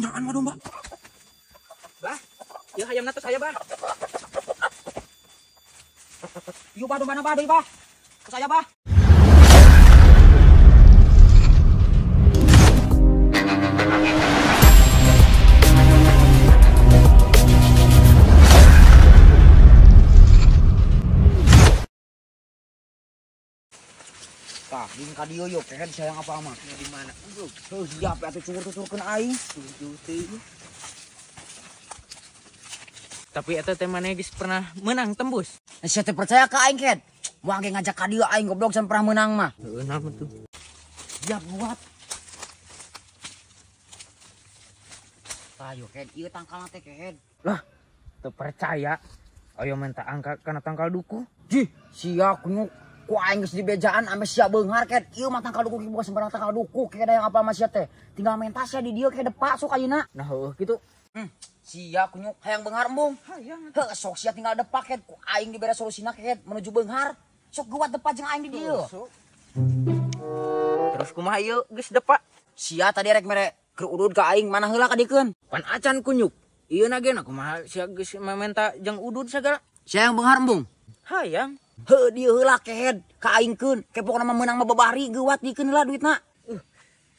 jangan mah domba. Bah, ya hayam natos saya bah. Yuk bah domba bah deui bah. Ke saya bah. Tah, din ka dieu yuk, keren sayang apa mah? Di mana? Heuh, siap atuh cukur-cukurkeun aing. Tujuh teuing. Tapi eta teh maneh geus pernah menang tembus. Sia teh percaya ka aing ket. Moal ge ngajak ka dieu aing goblok can pernah menang mah. Heuh, naon tuh? Siap buat. Tah yuk ket, ieu tangkalna teh ket. Lah, teu percaya. Ayo minta angka kana tangkal duku. Jih, sia kunyuk. Ku aing geus di bejaan ame sia beunghar ket. Ieu mah tangkal duku bukan sembarang tangkal duku ket yang apa mah sia teh. Tinggal mentas sia di dieu ket depak sok ayeuna. Nah, heuh kitu. Sia kunyuk hayang beunghar embung. Hayang. Heuh sok sia tinggal depak ket. Ku aing dibere solusina ket menuju beunghar. Sok guat depak jeung aing di dieu. Terus kumaha ieu geus depak? Sia tadi rek mere keur udud ka aing mana heula ka dikeun. Pan acan kunyuk. Ieu na ge na kumaha sia geus mamenta jeung udud sagala. Sia yang beunghar embung. Hayang. Heuh dieu heula kehed ka aingkeun. Ke pokona mah meunang mah babari geuwat dikeun heula duitna.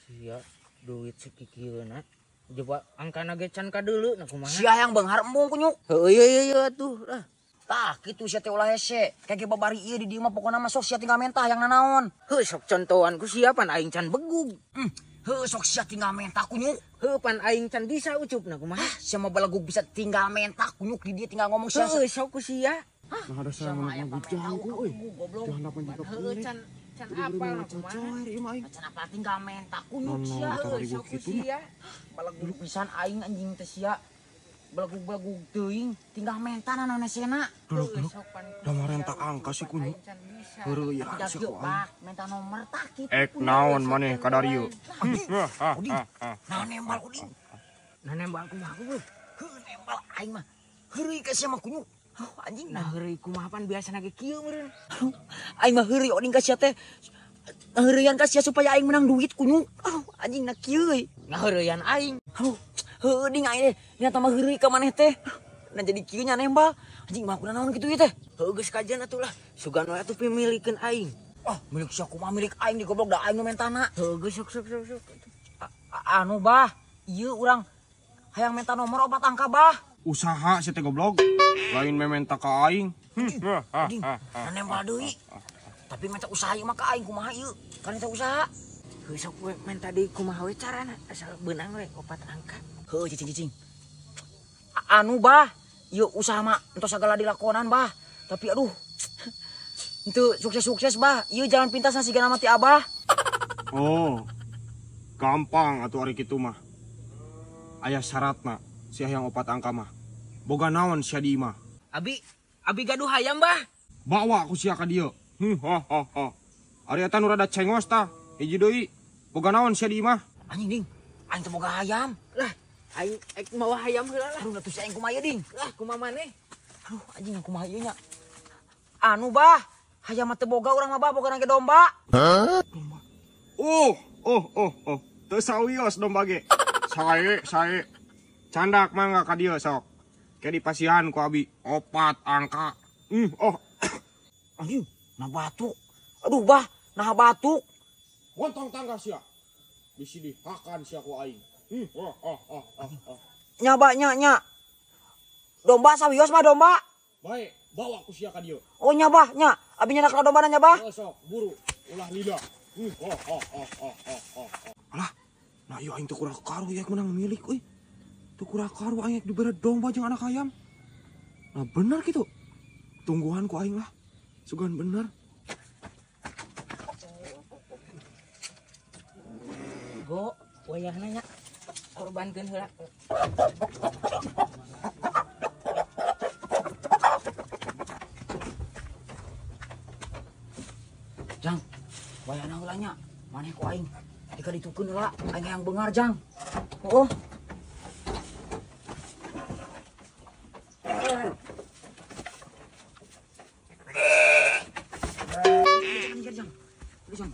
Sia duit sakikieuna. Coba angkana ge can kadeuleu na kumaha? Sia yang beunghar embung kunyuk. Heuh ieu atuh lah. Tah kitu sia teh ulah hese. Kage babari ieu di dieu mah pokona mah sok sia tinggal mentah yang nanaon. Heuh sok contohan ku sia pan aing can begug. Heuh sok sia tinggal mentah kunyuk. Heuh pan aing can bisa ucupna kumaha? Sia mah balagug bisa tinggal mentah kunyuk di dieu tinggal ngomong sia. Heuh sok ku sia. Nah ada saya ngomong bujangku euy. Jangan apa juga Heuh kulit. can apal na kumaha? Cocoy ieu mah aing. Can apa tinggal mentah kunyuk Nono, sia. tah Heuh di sok ku kitu sia. Balagug pisan aing anjing teh sia. Balagug-balagug teuing tinggal mentah nanaon sena. Duluk duluk. Da marenta angka si kunyuk. Heureuh ya Dak si yuk ku aing. pak, mentah nomor tak kitu. Ek naon maneh ka Dario? Udin, nah nembal Udin. Nah nembal kumaha ku? Heuh nembal aing mah. Heureuy ka sia mah kunyuk. Anjing Nah heureuy kumaha pan biasana ge kieu meureun. aing mah heureuy oding ka sia teh. Heureuyan ka sia supaya aing menang duit kunyuk. Anjing na kieu euy. Ngaheureuyan aing. Heuh ding aing teh. Nya tambah heureuy ka maneh teh. Nah jadi kieu nya nembal. Anjing mah kunaon kitu ieu teh. Heuh geus kajian atuh lah. Sugan we atuh pimilikeun aing. Milik sia kumaha milik aing di goblok da aing nu mentana. Heuh geus sok. Anu bah, ieu urang hayang menta nomor 4 angka bah. Usaha sia teh goblok. Lain mementa ka aing. Ding, nembal deui. Tapi menta usaha ieu mah ka aing kumaha ieu? Kan eta usaha. Heuh sok we menta deui kumaha we carana asal beunang we 4 angka. Heuh cicing. Anu bah, ieu usaha mah entos sagala dilakonan bah. Tapi aduh. Itu sukses-sukses bah. Ieu jalan pintas nasi gana mati abah. Oh. Gampang atuh ari kitu mah. Aya syaratna sia yang 4 angka mah. Boga naon sia di imah. Abi gaduh hayam bah. Bawa ku sia ka dieu. Ari eta nu rada cengos tah. Hiji deui. Boga naon sia di imah. Anjing ding. Aing teh boga hayam. Lah, aing mawa hayam heula lah. Aduh atuh si aing kumaha ieu ding. Lah, kumaha maneh? Aduh anjing kumaha ieu nya. Anu bah, hayam mah teu boga urang mah bah boga nage domba. Teu sawios domba ge. Sae. Candak mangga ka dieu sok. Ke dipasihan ku abi 4 angka. Anjing, nah batuk. Aduh bah, nah batuk. Gontong tangga sia. Bisi dihakan sia ku aing. Nya. Domba sawios bah domba. Baik, bawa ku sia ka dieu. Oh nya bah, nya. Abi nyanak ka domba nya bah. Sok, buru. Ulah lidah. Alah, nah ieu aing teu kurang karu ya menang milik euy. Teu kurang karu aing dibere domba jeung anak ayam. Nah bener gitu. Tungguhan ku aing lah. Sugan bener. Go, wayahna nya. Korbankeun heula. Jang, wayahna heula nya. Maneh ku aing. Dika ditukeun heula, aing hayang beungar Jang. Oh. Jang.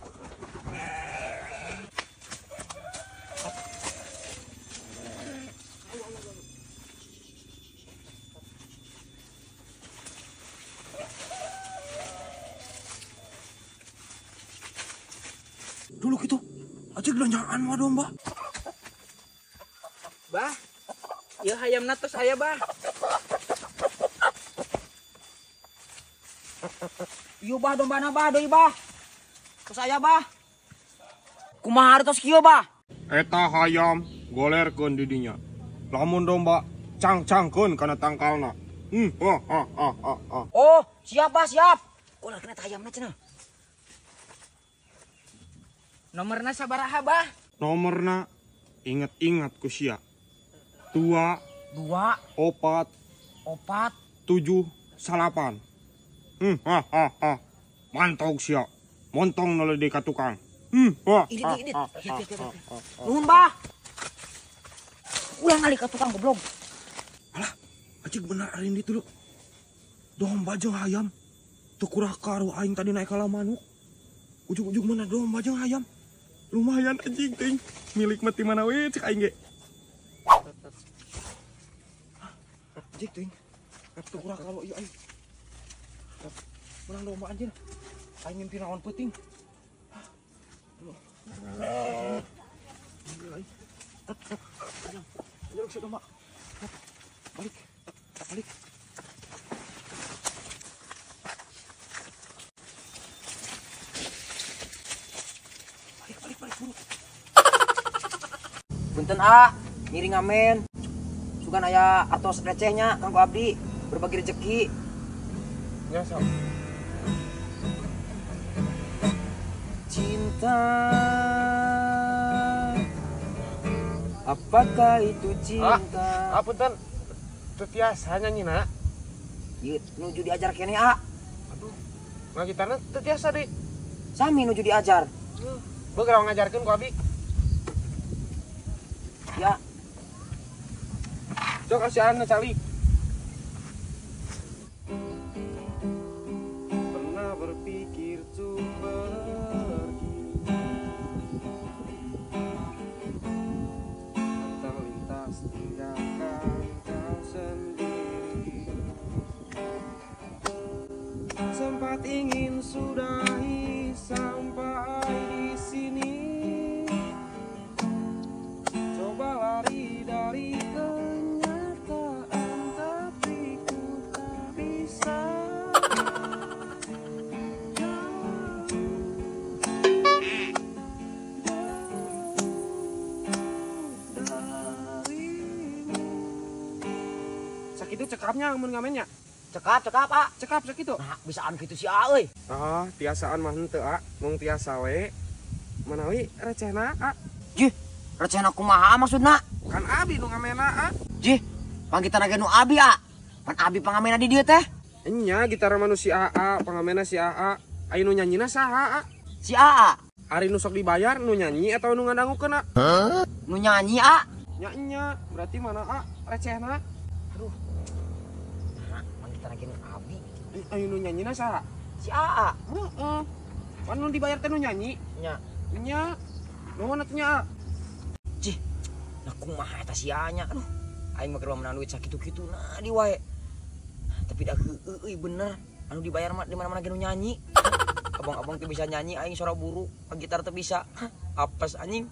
Dulu gitu. Aja gelanjaan mah domba. Bah, ieu hayamna tos aya, Bah. Ieu bah dombana bah deui bah. Tos aya bah. Kumaha tos kieu bah? Eta hayam golerkeun di dinya. Lamun domba cang-cangkeun kana tangkalna. Oh, siap bah, siap. Golerkeun eta hayamna cenah. Nomorna sabaraha, Bah? Nomorna inget-inget ku sia. 2 2 4 4 7 8. Mantog sia. Montong naledi ka tukang. Idit. Nuhun bah. Ulah ngali ka tukang goblok. Alah, acik bener ari di dulu. Domba jeung hayam. Teu kurang karu aing tadi naik ka manuk. Ujug-ujug mana domba jeung hayam. Lumayan anjing ting. Milik mati mana we cek aing ge. Anjing ting. Teu kurang karu ieu aing. Menang domba anjing. Aing mimpi naon peuting. Ayo si domba. Balik. Balik buru. Punten A, miring amen. Sugan aya artos recehnya kanggo abdi berbagi rezeki. Ya, sok. Cinta, apakah itu cinta? Punten. Teu tiasa nyanyina. Ieu nuju diajar kene A. Aduh. Ngagitarna teu tiasa deui. Sami nuju diajar. Beugah ngajarkeun ku abdi. Ya, Sok asian cali. Pernah berpikir untuk pergi terlintas tinggalkan kau sendiri. Sempat ingin sudahi sampai di sini. Coba lari dari kenyataan, tapi ku tak bisa. Sakitu cekapnya mun ngamennya. cekap A. Cekap sakitu. Nah, bisaan kitu si A euy. Ah, tiasaan mah henteu A, mung tiasa we. Manawi recehna A. Jih, recehna kumaha maksudna? Kan abi nu ngamena A. Jih, pangkitan ge nu abi A. Pan abi pangamena di dieu teh. Enya gitar manusia AA, pangamena si AA. Ai nu nyanyina saha A? Si A. Ari nu sok dibayar nu nyanyi atau nu ngadangukeun A? Nu nyanyi A. Nya enya, berarti mana A recehna? Aduh. Nah, pangkitan ge nu abi. Ai nu nyanyina saha? Si A. Heeh. Pan nu dibayar teh nu nyanyi. Nya. Nya. Nuhun atuh nya A. Jih. Nah kumaha eta si A nya. Aduh. Aing mah keur menang duit sakitu-kitu nah di wae. Tapi dah euy bener. Anu dibayar mah di mana-mana ge nu nyanyi. Abang-abang teu bisa nyanyi aing sora buru, gitar teu bisa. Apes anjing.